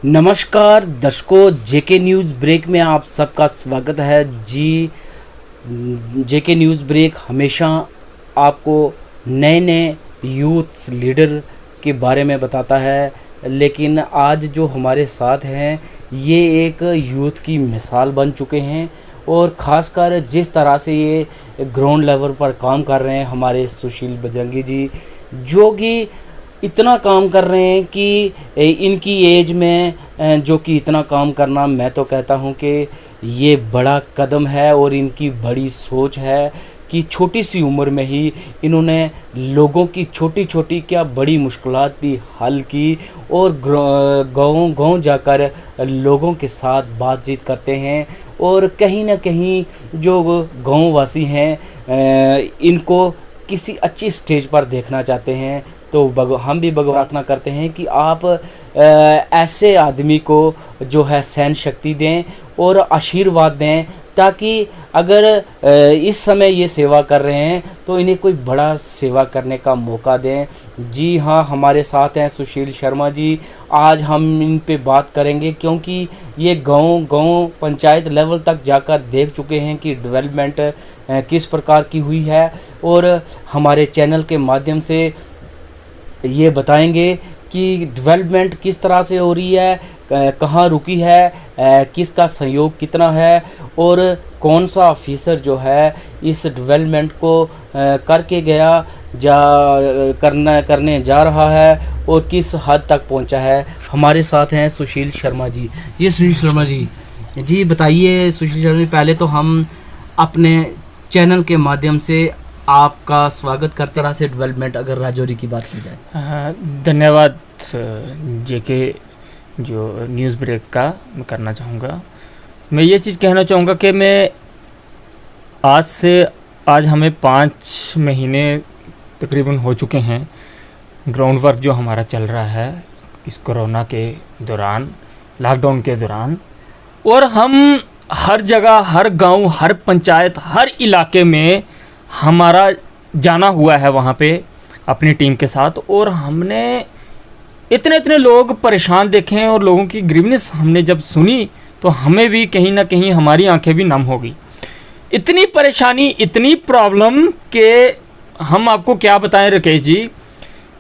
नमस्कार दर्शकों, जेके news break में आप सबका स्वागत है जी। जेके न्यूज़ ब्रेक हमेशा आपको नए नए यूथ लीडर के बारे में बताता है, लेकिन आज जो हमारे साथ हैं ये एक यूथ की मिसाल बन चुके हैं। और ख़ासकर जिस तरह से ये ग्राउंड लेवल पर काम कर रहे हैं हमारे सुशील बजरंगी जी, जो कि इतना काम कर रहे हैं कि इनकी एज में जो कि इतना काम करना, मैं तो कहता हूं कि ये बड़ा कदम है और इनकी बड़ी सोच है कि छोटी सी उम्र में ही इन्होंने लोगों की छोटी छोटी क्या बड़ी मुश्किलात भी हल की और गाँव जाकर लोगों के साथ बातचीत करते हैं। और कहीं ना कहीं जो गाँव वासी हैं इनको किसी अच्छी स्टेज पर देखना चाहते हैं। तो हम भी प्रार्थना करते हैं कि आप ऐसे आदमी को जो है सहन शक्ति दें और आशीर्वाद दें, ताकि अगर इस समय ये सेवा कर रहे हैं तो इन्हें कोई बड़ा सेवा करने का मौका दें। जी हाँ, हमारे साथ हैं सुशील शर्मा जी। आज हम इन पे बात करेंगे क्योंकि ये गांव पंचायत लेवल तक जाकर देख चुके हैं कि डेवलपमेंट किस प्रकार की हुई है, और हमारे चैनल के माध्यम से ये बताएंगे कि डेवलपमेंट किस तरह से हो रही है, कहाँ रुकी है, किसका सहयोग कितना है और कौन सा ऑफिसर जो है इस डेवलपमेंट को करके गया करने जा रहा है और किस हद तक पहुंचा है। हमारे साथ हैं सुशील शर्मा जी। ये सुशील शर्मा जी बताइए। सुशील शर्मा जी, पहले तो हम अपने चैनल के माध्यम से आपका स्वागत करते रहा से डेवलपमेंट अगर राजौरी की बात की जाए। धन्यवाद जेके जो न्यूज़ ब्रेक का मैं करना चाहूँगा। मैं ये चीज़ कहना चाहूँगा कि मैं आज हमें 5 महीने तकरीबन हो चुके हैं ग्राउंड वर्क जो हमारा चल रहा है इस कोरोना के दौरान, लॉकडाउन के दौरान। और हम हर जगह, हर गांव, हर पंचायत, हर इलाके में हमारा जाना हुआ है वहाँ पे अपनी टीम के साथ। और हमने इतने लोग परेशान देखे हैं और लोगों की ग्रीवनेस हमने जब सुनी तो हमें भी कहीं ना कहीं हमारी आंखें भी नम हो गई। इतनी परेशानी, इतनी प्रॉब्लम कि हम आपको क्या बताएं राकेश जी,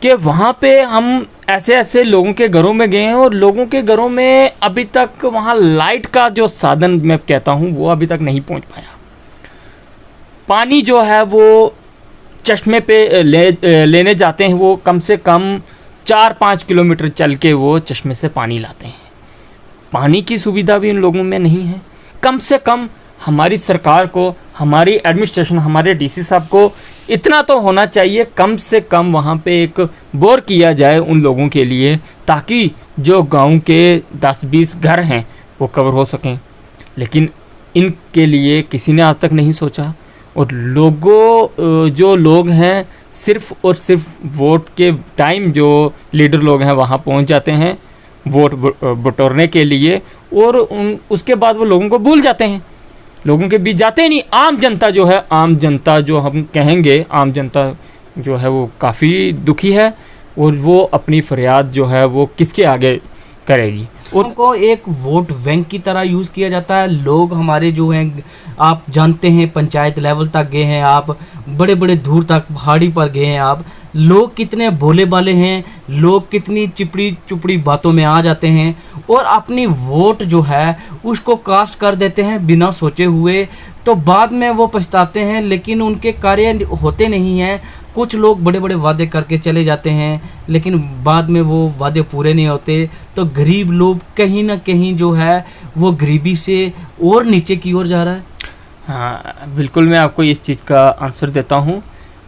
कि वहाँ पे हम ऐसे लोगों के घरों में गए हैं और लोगों के घरों में अभी तक वहाँ लाइट का जो साधन मैं कहता हूँ वो अभी तक नहीं पहुँच पाया। पानी जो है वो चश्मे पे लेने जाते हैं, वो कम से कम 4-5 किलोमीटर चल के वो चश्मे से पानी लाते हैं। पानी की सुविधा भी इन लोगों में नहीं है। कम से कम हमारी सरकार को, हमारी एडमिनिस्ट्रेशन, हमारे डीसी साहब को इतना तो होना चाहिए, कम से कम वहाँ पे एक बोर किया जाए उन लोगों के लिए, ताकि जो गांव के 10-20 घर हैं वो कवर हो सकें। लेकिन इनके लिए किसी ने आज तक नहीं सोचा। और जो लोग हैं सिर्फ और सिर्फ वोट के टाइम जो लीडर लोग हैं वहाँ पहुँच जाते हैं वोट बटोरने के लिए, और उसके बाद वो लोगों को भूल जाते हैं, लोगों के बीच जाते ही नहीं। आम जनता जो है, आम जनता जो हम कहेंगे, आम जनता जो है वो काफ़ी दुखी है और वो अपनी फरियाद जो है वो किसके आगे करेगी। उनको एक वोट बैंक की तरह यूज़ किया जाता है। लोग हमारे जो हैं, आप जानते हैं, पंचायत लेवल तक गए हैं आप, बड़े बड़े दूर तक पहाड़ी पर गए हैं आप। लोग कितने भोले भाले हैं, लोग कितनी चिपड़ी चुपड़ी बातों में आ जाते हैं और अपनी वोट जो है उसको कास्ट कर देते हैं बिना सोचे हुए। तो बाद में वो पछताते हैं, लेकिन उनके कार्य होते नहीं हैं। कुछ लोग बड़े बड़े वादे करके चले जाते हैं, लेकिन बाद में वो वादे पूरे नहीं होते। तो गरीब लोग कहीं ना कहीं जो है वो गरीबी से और नीचे की ओर जा रहा है। हाँ, बिल्कुल, मैं आपको इस चीज़ का आंसर देता हूँ।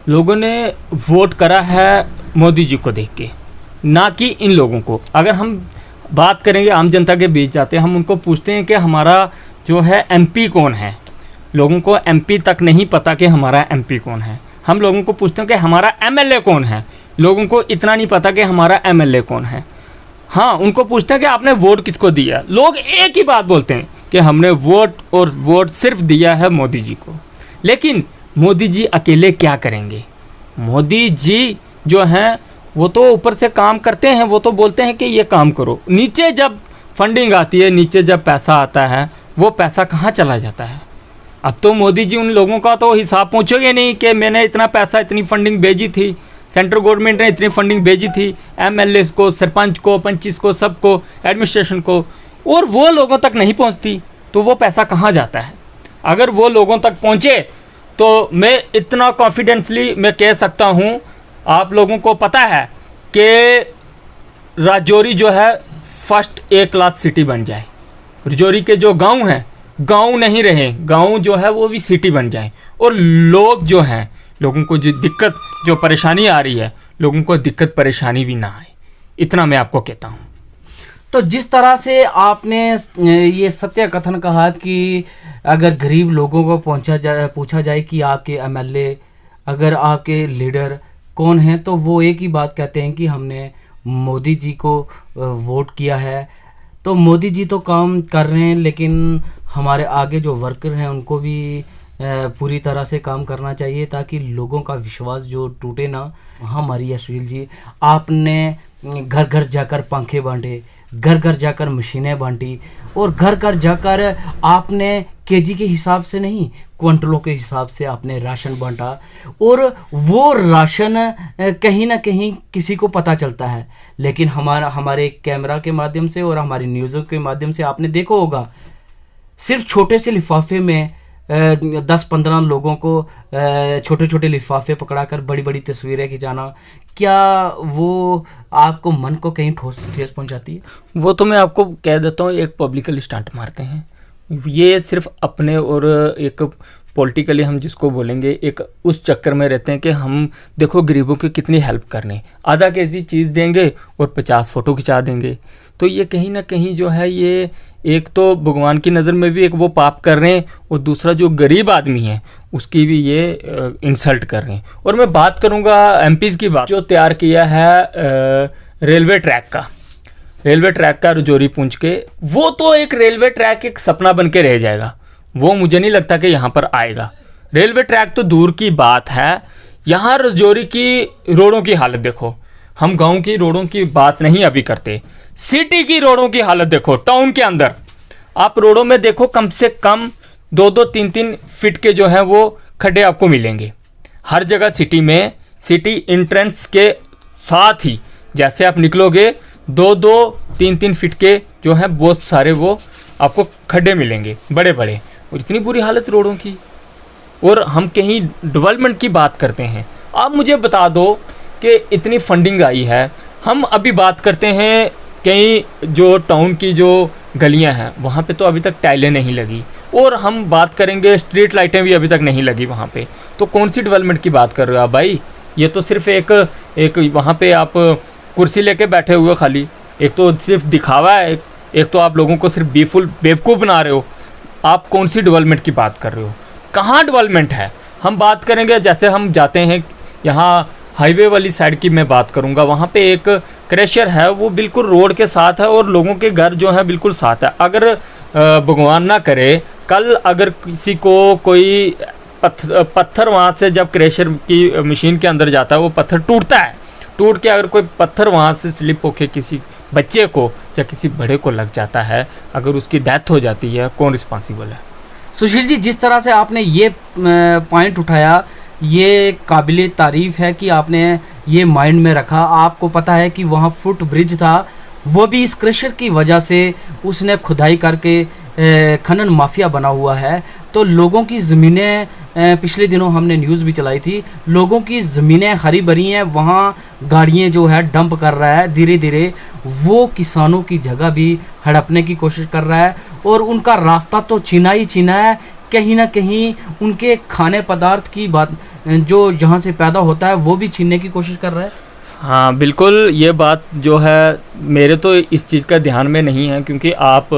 लोगों ने वोट करा है मोदी जी को देख के, ना कि इन लोगों को। अगर हम बात करेंगे, आम जनता के बीच जाते हैं, हम उनको पूछते हैं कि हमारा जो है एमपी कौन है। लोगों को एमपी तक नहीं पता कि हमारा एमपी कौन है। हम लोगों को पूछते हैं कि हमारा एमएलए कौन है। लोगों को इतना नहीं पता कि हमारा एमएलए कौन है। हाँ, उनको पूछते हैं कि आपने वोट किसको दिया। लोग एक ही बात बोलते हैं कि हमने वोट सिर्फ दिया है मोदी जी को। लेकिन मोदी जी अकेले क्या करेंगे? मोदी जी जो हैं वो तो ऊपर से काम करते हैं, वो तो बोलते हैं कि ये काम करो। नीचे जब फंडिंग आती है, नीचे जब पैसा आता है वो पैसा कहाँ चला जाता है। अब तो मोदी जी उन लोगों का तो हिसाब पूछोगे नहीं कि मैंने इतना पैसा, इतनी फंडिंग भेजी थी, सेंट्रल गवर्नमेंट ने इतनी फंडिंग भेजी थी एमएलए को, सरपंच को, पंचिस को, सबको, एडमिनिस्ट्रेशन को, और वो लोगों तक नहीं पहुंचती तो वो पैसा कहाँ जाता है। अगर वो लोगों तक पहुँचे तो मैं इतना कॉन्फिडेंसली मैं कह सकता हूँ, आप लोगों को पता है कि राजौरी जो है फर्स्ट ए क्लास सिटी बन जाए। राजौरी के जो गांव हैं, गांव नहीं रहे, गांव जो है वो भी सिटी बन जाए, और लोग जो हैं, लोगों को जो दिक्कत, जो परेशानी आ रही है, लोगों को दिक्कत परेशानी भी ना आए, इतना मैं आपको कहता हूँ। तो जिस तरह से आपने ये सत्य कथन कहा कि अगर गरीब लोगों को पूछा जाए कि आपके एमएलए, अगर आपके लीडर कौन हैं, तो वो एक ही बात कहते हैं कि हमने मोदी जी को वोट किया है। तो मोदी जी तो काम कर रहे हैं, लेकिन हमारे आगे जो वर्कर हैं उनको भी पूरी तरह से काम करना चाहिए ताकि लोगों का विश्वास जो टूटे ना। हाँ मारिया सुशील जी, आपने घर घर जाकर पंखे बांटे, घर घर जाकर मशीनें बांटी, और घर घर जाकर आपने केजी के हिसाब से नहीं, क्विंटलों के हिसाब से आपने राशन बांटा, और वो राशन कहीं ना कहीं किसी को पता चलता है, लेकिन हमारे कैमरा के माध्यम से और हमारी न्यूज़ों के माध्यम से आपने देखा होगा, सिर्फ छोटे से लिफाफे में 10-15 लोगों को छोटे छोटे लिफाफे पकड़ाकर बड़ी बड़ी तस्वीरें खिंचाना, क्या वो आपको मन को कहीं ठेस पहुंचाती है? वो तो मैं आपको कह देता हूँ, एक पब्लिकली स्टंट मारते हैं ये, सिर्फ अपने और एक पॉलिटिकली हम जिसको बोलेंगे एक उस चक्कर में रहते हैं कि हम देखो गरीबों की कितनी हेल्प करने, आधा केजी चीज़ देंगे और 50 फ़ोटो खिंचा देंगे। तो ये कहीं ना कहीं जो है, ये एक तो भगवान की नज़र में भी एक वो पाप कर रहे हैं, और दूसरा जो गरीब आदमी है उसकी भी ये इंसल्ट कर रहे हैं। और मैं बात करूँगा एमपीज़ की बात, जो तैयार किया है रेलवे ट्रैक का राजौरी पुंछ के, वो तो एक रेलवे ट्रैक एक सपना बन के रह जाएगा, वो मुझे नहीं लगता कि यहाँ पर आएगा। रेलवे ट्रैक तो दूर की बात है, यहाँ राजौरी की रोडों की हालत देखो, हम गांव की रोडों की बात नहीं अभी करते, सिटी की रोडों की हालत देखो। टाउन के अंदर आप रोडों में देखो, कम से कम 2-2, 3-3 फीट के जो है वो खड्डे आपको मिलेंगे हर जगह सिटी में। सिटी एंट्रेंस के साथ ही जैसे आप निकलोगे 2-2, 3-3 फीट के जो है बहुत सारे वो आपको खड्डे मिलेंगे बड़े बड़े, और इतनी बुरी हालत रोडों की। और हम कहीं डेवलपमेंट की बात करते हैं, आप मुझे बता दो कि इतनी फंडिंग आई है, हम अभी बात करते हैं कहीं जो टाउन की जो गलियां हैं वहाँ पे तो अभी तक टाइलें नहीं लगी, और हम बात करेंगे स्ट्रीट लाइटें भी अभी तक नहीं लगी वहाँ पे, तो कौन सी डेवलपमेंट की बात कर रहे हो आप भाई? ये तो सिर्फ एक वहाँ पे आप कुर्सी लेके बैठे हुए खाली, एक तो सिर्फ दिखावा है, एक तो आप लोगों को सिर्फ बेवकूफ़ बना रहे हो। आप कौन सी डेवलपमेंट की बात कर रहे हो? कहाँ डेवलपमेंट है? हम बात करेंगे, जैसे हम जाते हैं यहाँ हाईवे वाली साइड की मैं बात करूँगा, वहाँ पे एक क्रैशर है, वो बिल्कुल रोड के साथ है और लोगों के घर जो है बिल्कुल साथ है। अगर भगवान ना करे कल अगर किसी को कोई पत्थर वहाँ से, जब क्रैशर की मशीन के अंदर जाता है वो पत्थर टूटता है, टूट के अगर कोई पत्थर वहाँ से स्लिप होके किसी बच्चे को या किसी बड़े को लग जाता है, अगर उसकी डेथ हो जाती है, कौन रिस्पॉन्सिबल है? सुशील जी, जिस तरह से आपने ये पॉइंट उठाया, ये काबिले तारीफ़ है कि आपने ये माइंड में रखा। आपको पता है कि वहाँ फुट ब्रिज था, वो भी इस क्रशर की वजह से उसने खुदाई करके खनन माफिया बना हुआ है। तो लोगों की ज़मीनें, पिछले दिनों हमने न्यूज़ भी चलाई थी, लोगों की ज़मीनें हरी भरी हैं, वहाँ गाड़ियाँ जो है डंप कर रहा है धीरे धीरे, वो किसानों की जगह भी हड़पने की कोशिश कर रहा है, और उनका रास्ता तो छीना ही छीना है, कहीं ना कहीं उनके खाने पदार्थ की बात जो जहाँ से पैदा होता है वो भी छीनने की कोशिश कर रहा है। हाँ बिल्कुल, ये बात जो है मेरे तो इस चीज़ का ध्यान में नहीं है, क्योंकि आप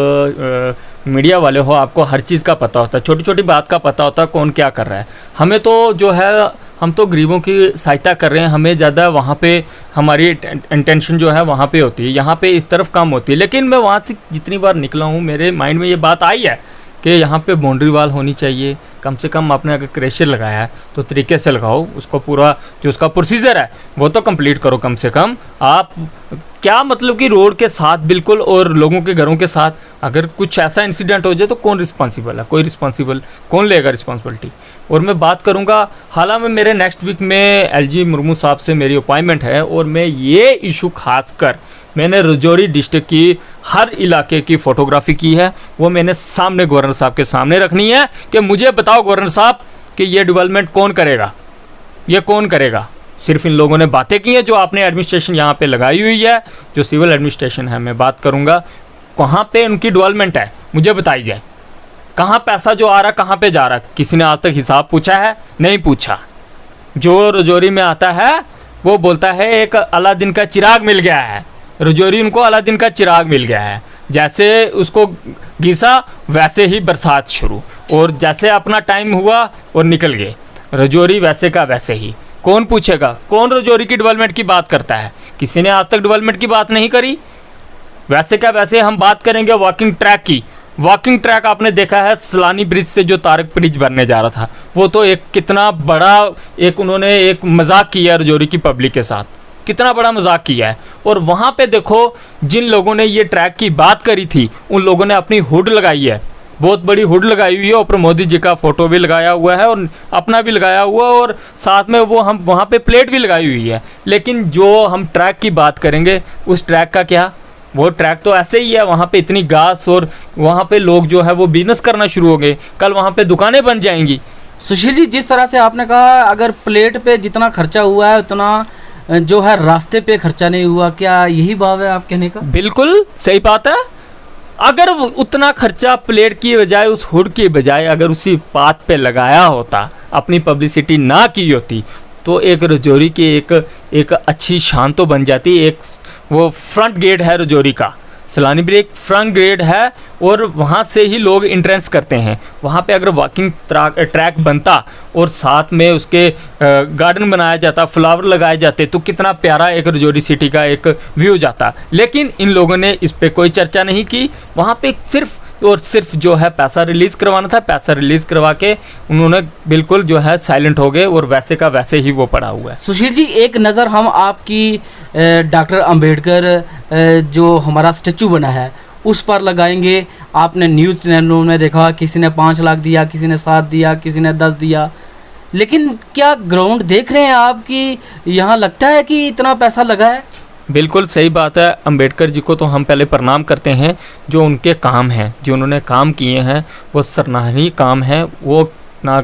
मीडिया वाले हो, आपको हर चीज़ का पता होता है, छोटी छोटी बात का पता होता है कौन क्या कर रहा है। हमें तो जो है, हम तो गरीबों की सहायता कर रहे हैं, हमें ज़्यादा वहाँ पे हमारी इंटेंशन जो है वहाँ पे होती है, यहाँ पे इस तरफ कम होती है। लेकिन मैं वहाँ से जितनी बार निकला हूँ मेरे माइंड में ये बात आई है कि यहाँ पे बाउंड्री वाल होनी चाहिए, कम से कम आपने अगर क्रैशर लगाया है तो तरीके से लगाओ, उसको पूरा जो उसका प्रोसीजर है वो तो कंप्लीट करो। कम से कम आप क्या मतलब कि रोड के साथ बिल्कुल और लोगों के घरों के साथ अगर कुछ ऐसा इंसिडेंट हो जाए तो कौन रिस्पॉन्सिबल है? कोई रिस्पॉन्सिबल कौन लेगा रिस्पॉन्सिबिलिटी? और मैं बात करूंगा, हालांकि मेरे नेक्स्ट वीक में एलजी मुर्मू साहब से मेरी अपॉइंटमेंट है और मैं ये इशू खासकर मैंने रजौरी डिस्ट्रिक्ट की हर इलाके की फ़ोटोग्राफी की है, वो मैंने सामने गवर्नर साहब के सामने रखनी है कि मुझे बताओ गवर्नर साहब कि ये डेवलपमेंट कौन करेगा, ये कौन करेगा? सिर्फ इन लोगों ने बातें की हैं जो आपने एडमिनिस्ट्रेशन यहाँ पे लगाई हुई है, जो सिविल एडमिनिस्ट्रेशन है। मैं बात करूँगा कहाँ पे उनकी डेवलपमेंट है, मुझे बताई जाए। कहाँ पैसा जो आ रहा कहाँ पे जा रहा? किसी ने आज तक हिसाब पूछा है? नहीं पूछा। जो रजौरी में आता है वो बोलता है एक अलादीन का चिराग मिल गया है, रजौरी उनको अलादीन का चिराग मिल गया है। जैसे उसको घिसा वैसे ही बरसात शुरू, और जैसे अपना टाइम हुआ और निकल गए। रजौरी वैसे का वैसे ही। कौन पूछेगा? कौन रजौरी की डेवलपमेंट की बात करता है? किसी ने आज तक डेवलपमेंट की बात नहीं करी। वैसे का वैसे हम बात करेंगे वॉकिंग ट्रैक की। वॉकिंग ट्रैक आपने देखा है सलानी ब्रिज से जो तारक ब्रिज बनने जा रहा था, वो तो एक कितना बड़ा एक उन्होंने एक मजाक किया रजौरी की पब्लिक के साथ, कितना बड़ा मजाक किया है। और वहाँ पे देखो जिन लोगों ने ये ट्रैक की बात करी थी उन लोगों ने अपनी हुड लगाई है, बहुत बड़ी हुड लगाई हुई है, ऊपर मोदी जी का फोटो भी लगाया हुआ है और अपना भी लगाया हुआ है, और साथ में वो हम वहाँ पे प्लेट भी लगाई हुई है। लेकिन जो हम ट्रैक की बात करेंगे उस ट्रैक का क्या? वो ट्रैक तो ऐसे ही है, वहाँ पे इतनी घास, और वहाँ पे लोग जो है वो बिजनेस करना शुरू हो गए, कल वहाँ पे दुकानें बन जाएंगी। सुशील जी, जिस तरह से आपने कहा अगर प्लेट पे जितना खर्चा हुआ है उतना जो है रास्ते पे खर्चा नहीं हुआ, क्या यही भाव है आप कहने का? बिल्कुल सही बात है। अगर उतना खर्चा प्लेट की बजाय उस हुड की बजाय अगर उसी पाथ पे लगाया होता, अपनी पब्लिसिटी ना की होती, तो एक रजौरी की एक अच्छी शान तो बन जाती। एक वो फ्रंट गेट है रजौरी का, सलानी ब्रिज फ्रंट गेट है, और वहाँ से ही लोग एंट्रेंस करते हैं। वहाँ पे अगर वॉकिंग ट्रैक बनता और साथ में उसके गार्डन बनाया जाता, फ्लावर लगाए जाते, तो कितना प्यारा एक रजौरी सिटी का एक व्यू जाता। लेकिन इन लोगों ने इस पे कोई चर्चा नहीं की। वहाँ पे सिर्फ और सिर्फ जो है पैसा रिलीज़ करवाना था, पैसा रिलीज़ करवा के उन्होंने बिल्कुल जो है साइलेंट हो गए, और वैसे का वैसे ही वो पड़ा हुआ है। सुशील जी, एक नज़र हम आपकी डॉक्टर अंबेडकर जो हमारा स्टैचू बना है उस पर लगाएंगे। आपने न्यूज़ चैनलों में देखा किसी ने 5 लाख दिया, किसी ने 7 दिया, किसी ने 10 दिया, लेकिन क्या ग्राउंड देख रहे हैं आप कि यहाँ लगता है कि इतना पैसा लगा है? बिल्कुल सही बात है। अंबेडकर जी को तो हम पहले प्रणाम करते हैं, जो उनके काम हैं, जो उन्होंने काम किए हैं वो सराहनीय काम है। वो ना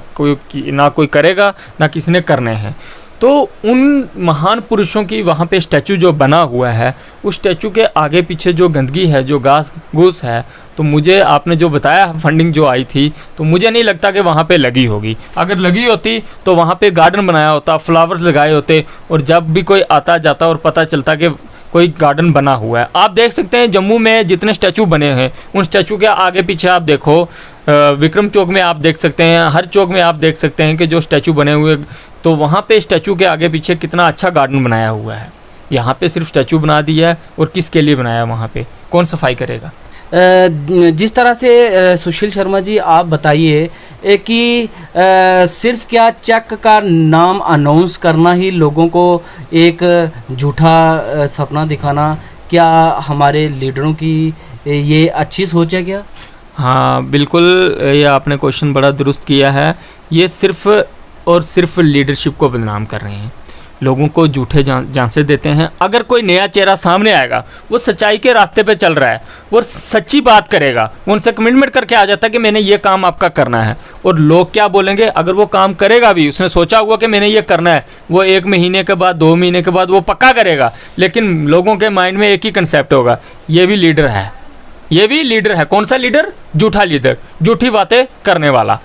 कोई करेगा ना किसी ने करने हैं। तो उन महान पुरुषों की वहाँ पे स्टैचू जो बना हुआ है, उस स्टैचू के आगे पीछे जो गंदगी है, जो घास घूस है, तो मुझे आपने जो बताया फंडिंग जो आई थी, तो मुझे नहीं लगता कि वहाँ पे लगी होगी। अगर लगी होती तो वहाँ पे गार्डन बनाया होता, फ्लावर्स लगाए होते, और जब भी कोई आता जाता और पता चलता कि कोई गार्डन बना हुआ है। आप देख सकते हैं जम्मू में जितने स्टैचू बने हैं, उन स्टैचू के आगे पीछे आप देखो, विक्रम चौक में आप देख सकते हैं, हर चौक में आप देख सकते हैं कि जो स्टैचू बने हुए, तो वहाँ पे स्टैचू के आगे पीछे कितना अच्छा गार्डन बनाया हुआ है। यहाँ पे सिर्फ स्टैचू बना दिया है, और किसके लिए बनाया? वहाँ पे कौन सफाई करेगा? जिस तरह से सुशील शर्मा जी आप बताइए कि सिर्फ क्या चेक का नाम अनाउंस करना ही लोगों को एक झूठा सपना दिखाना, क्या हमारे लीडरों की ये अच्छी सोच है क्या? हाँ बिल्कुल, ये आपने क्वेश्चन बड़ा दुरुस्त किया है। ये सिर्फ और सिर्फ लीडरशिप को बदनाम कर रहे हैं, लोगों को झूठे झांसे देते हैं। अगर कोई नया चेहरा सामने आएगा, वो सच्चाई के रास्ते पे चल रहा है, वो सच्ची बात करेगा, वो उनसे कमिटमेंट करके आ जाता है कि मैंने ये काम आपका करना है, और लोग क्या बोलेंगे? अगर वो काम करेगा भी, उसने सोचा हुआ कि मैंने ये करना है, वो 1 महीने के बाद 2 महीने के बाद वो पक्का करेगा। लेकिन लोगों के माइंड में एक ही कंसेप्ट होगा, ये भी लीडर है, ये भी लीडर है। कौन सा लीडर? झूठा लीडर, झूठी बातें करने वाला।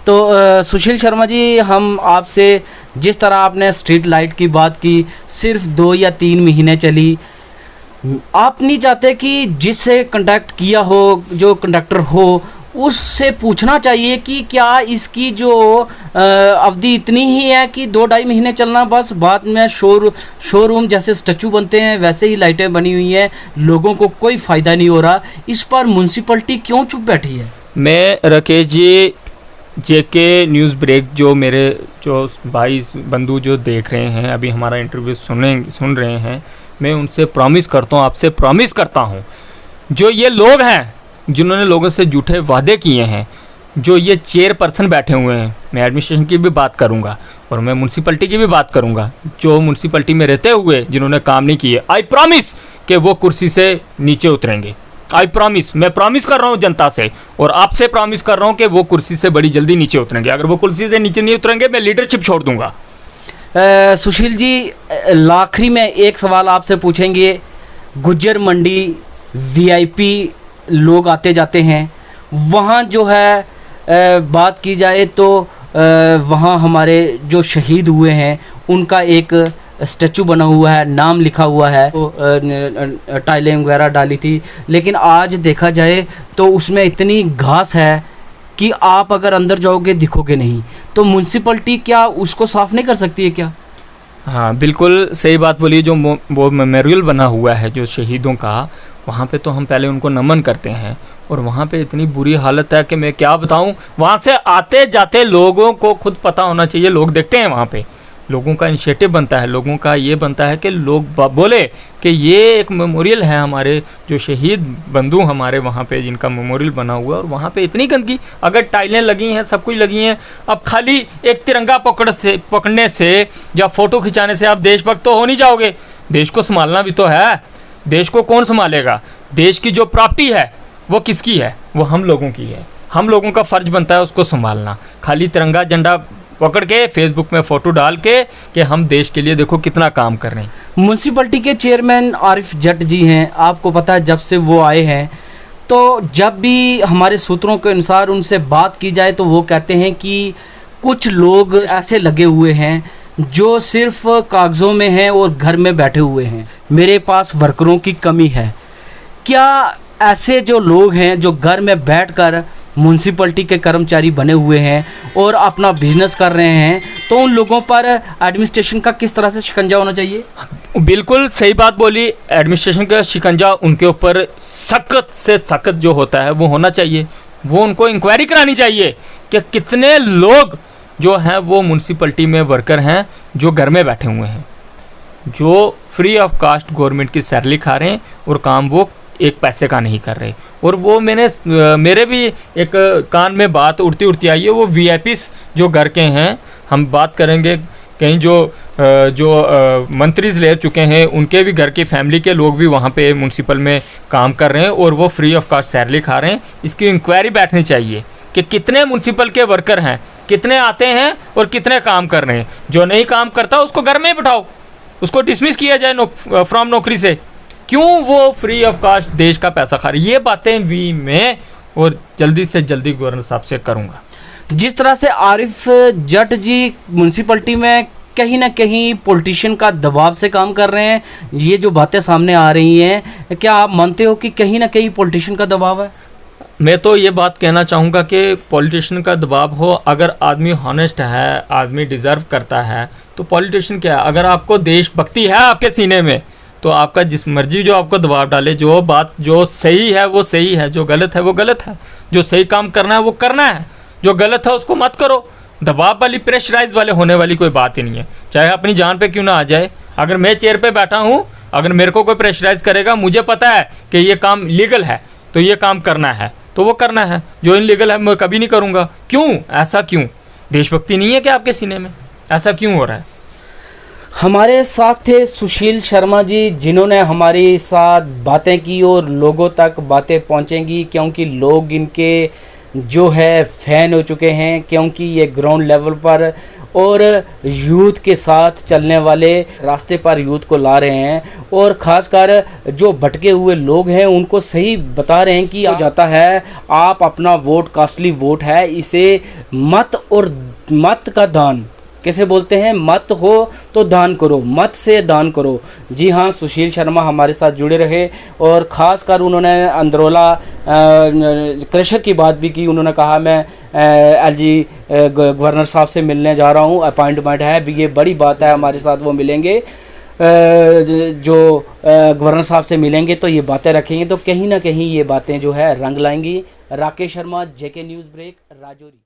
तो सुशील शर्मा जी, हम आपसे जिस तरह आपने स्ट्रीट लाइट की बात की, सिर्फ 2 या 3 महीने चली, आप नहीं चाहते कि जिससे कंडक्ट किया हो, जो कंडक्टर हो, उससे पूछना चाहिए कि क्या इसकी जो अवधि इतनी ही है कि 2-2.5 महीने चलना बस, बाद में शोरूम जैसे स्टैचू बनते हैं वैसे ही लाइटें बनी हुई हैं, लोगों को कोई फ़ायदा नहीं हो रहा, इस पर म्यूनसिपलिटी क्यों चुप बैठी है? मैं राकेश जी, जेके न्यूज़ ब्रेक जो मेरे जो भाई बंधु जो देख रहे हैं, अभी हमारा इंटरव्यू सुन रहे हैं, मैं उनसे प्रॉमिस करता हूँ, आपसे प्रॉमिस करता हूँ, जो ये लोग हैं जिन्होंने लोगों से झूठे वादे किए हैं, जो ये चेयरपर्सन बैठे हुए हैं, मैं एडमिनिस्ट्रेशन की भी बात करूंगा और मैं म्यूनसिपलिटी की भी बात करूंगा, जो म्यूनसिपलिटी में रहते हुए जिन्होंने काम नहीं किए, आई प्रॉमिस कि वो कुर्सी से नीचे उतरेंगे। आई प्रॉमिस, मैं प्रॉमिस कर रहा हूँ जनता से और आपसे प्रॉमिस कर रहा हूँ कि वो कुर्सी से बड़ी जल्दी नीचे उतरेंगे। अगर वो कुर्सी से नीचे नहीं उतरेंगे, मैं लीडरशिप छोड़ दूंगा। सुशील जी, आखिरी में एक सवाल आपसे पूछेंगे। गुज्जर मंडी वीआईपी लोग आते जाते हैं, वहाँ जो है बात की जाए तो वहाँ हमारे जो शहीद हुए हैं उनका एक स्टैचू बना हुआ है, नाम लिखा हुआ है, तो टाइलें वगैरह डाली थी, लेकिन आज देखा जाए तो उसमें इतनी घास है कि आप अगर अंदर जाओगे दिखोगे नहीं। तो म्यूनसिपलिटी क्या उसको साफ़ नहीं कर सकती है क्या? हाँ, बिल्कुल सही बात बोली। जो वो मेमोरियल बना हुआ है जो शहीदों का, वहाँ पे तो हम पहले उनको नमन करते हैं और वहाँ पे इतनी बुरी हालत है कि मैं क्या बताऊँ। वहाँ से आते जाते लोगों को खुद पता होना चाहिए, लोग देखते हैं वहाँ पे, लोगों का इनिशिएटिव बनता है, लोगों का ये बनता है कि लोग बोले कि ये एक मेमोरियल है, हमारे जो शहीद बंधु हमारे वहाँ पे जिनका मेमोरियल बना हुआ है, और वहाँ पे इतनी गंदगी, अगर टाइलें लगी हैं, सब कुछ लगी हैं, अब खाली एक तिरंगा पकड़ने से या फोटो खिंचाने से आप देशभक्त तो हो नहीं जाओगे। देश को संभालना भी तो है। देश को कौन संभालेगा? देश की जो प्रॉपर्टी है वो किसकी है? वो हम लोगों की है। हम लोगों का फ़र्ज बनता है उसको संभालना। खाली तिरंगा झंडा पकड़ के फेसबुक में फ़ोटो डाल के कि हम देश के लिए देखो कितना काम कर रहे हैं। म्यूनसिपलिटी के चेयरमैन आरिफ जट जी हैं, आपको पता है जब से वो आए हैं, तो जब भी हमारे सूत्रों के अनुसार उनसे बात की जाए तो वो कहते हैं कि कुछ लोग ऐसे लगे हुए हैं जो सिर्फ कागज़ों में हैं और घर में बैठे हुए हैं, मेरे पास वर्करों की कमी है। क्या ऐसे जो लोग हैं जो घर में बैठकर म्यूनसिपलिटी के कर्मचारी बने हुए हैं और अपना बिजनेस कर रहे हैं, तो उन लोगों पर एडमिनिस्ट्रेशन का किस तरह से शिकंजा होना चाहिए? बिल्कुल सही बात बोली। एडमिनिस्ट्रेशन का शिकंजा उनके ऊपर सख्त से सख्त जो होता है वो होना चाहिए। वो उनको इंक्वायरी करानी चाहिए कि कितने लोग जो हैं वो म्यूनसिपलिटी में वर्कर हैं जो घर में बैठे हुए हैं, जो फ्री ऑफ कास्ट गवर्नमेंट की सैलरी खा रहे हैं और काम वो एक पैसे का नहीं कर रहे। और वो मेरे भी एक कान में बात उड़ती आई है, वो वीआईपीस जो घर के हैं, हम बात करेंगे कहीं जो मंत्रीज ले चुके हैं उनके भी घर की फैमिली के लोग भी वहाँ पे म्यूनसिपल में काम कर रहे हैं और वो फ्री ऑफ कास्ट सैलरी खा रहे हैं। इसकी इंक्वायरी बैठनी चाहिए कि कितने म्यूनसिपल के वर्कर हैं, कितने आते हैं और कितने काम कर रहे हैं। जो नहीं काम करता उसको घर में बिठाओ, उसको डिसमिस किया जाए फ्रॉम नौकरी से। क्यों वो फ्री ऑफ कास्ट देश का पैसा खा रही है? ये बातें भी मैं और जल्दी से जल्दी गवर्नर साहब से करूँगा। जिस तरह से आरिफ जट जी म्यूनसिपलिटी में कहीं ना कहीं पॉलिटिशियन का दबाव से काम कर रहे हैं, ये जो बातें सामने आ रही हैं, क्या आप मानते हो कि कहीं ना कहीं पॉलिटिशियन का दबाव है? मैं तो ये बात कहना चाहूँगा कि पॉलिटिशियन का दबाव हो, अगर आदमी हॉनेस्ट है, आदमी डिज़र्व करता है, तो पॉलिटिशियन क्या है? अगर आपको देशभक्ति है आपके सीने में, तो आपका जिस मर्जी जो आपको दबाव डाले, जो बात जो सही है वो सही है, जो गलत है वो गलत है, जो सही काम करना है वो करना है, जो गलत है उसको मत करो। दबाव वाली प्रेशराइज वाले होने वाली कोई बात ही नहीं है, चाहे अपनी जान पे क्यों ना आ जाए। अगर मैं चेयर पे बैठा हूँ, अगर मेरे को कोई प्रेशराइज करेगा, मुझे पता है कि ये काम लीगल है तो ये काम करना है तो वो करना है, जो इनलीगल है मैं कभी नहीं करूँगा। क्यों? ऐसा क्यों? देशभक्ति नहीं है क्या आपके सीने में? ऐसा क्यों हो रहा है? हमारे साथ थे सुशील शर्मा जी, जिन्होंने हमारे साथ बातें की और लोगों तक बातें पहुंचेंगी, क्योंकि लोग इनके जो है फ़ैन हो चुके हैं, क्योंकि ये ग्राउंड लेवल पर और यूथ के साथ चलने वाले रास्ते पर यूथ को ला रहे हैं और ख़ासकर जो भटके हुए लोग हैं उनको सही बता रहे हैं कि आ जाता है, आप अपना वोट कास्टली वोट है, इसे मत और मत का दान कैसे बोलते हैं, मत हो तो दान करो, मत से दान करो। जी हाँ, सुशील शर्मा हमारे साथ जुड़े रहे और ख़ासकर उन्होंने अंदरोला क्रशर की बात भी की। उन्होंने कहा मैं एलजी गवर्नर साहब से मिलने जा रहा हूँ, अपॉइंटमेंट है भी, ये बड़ी बात है, हमारे साथ वो मिलेंगे, जो गवर्नर साहब से मिलेंगे तो ये बातें रखेंगे, तो कहीं ना कहीं ये बातें जो है रंग लाएंगी। राकेश शर्मा, जेके न्यूज़ ब्रेक, राजौरी।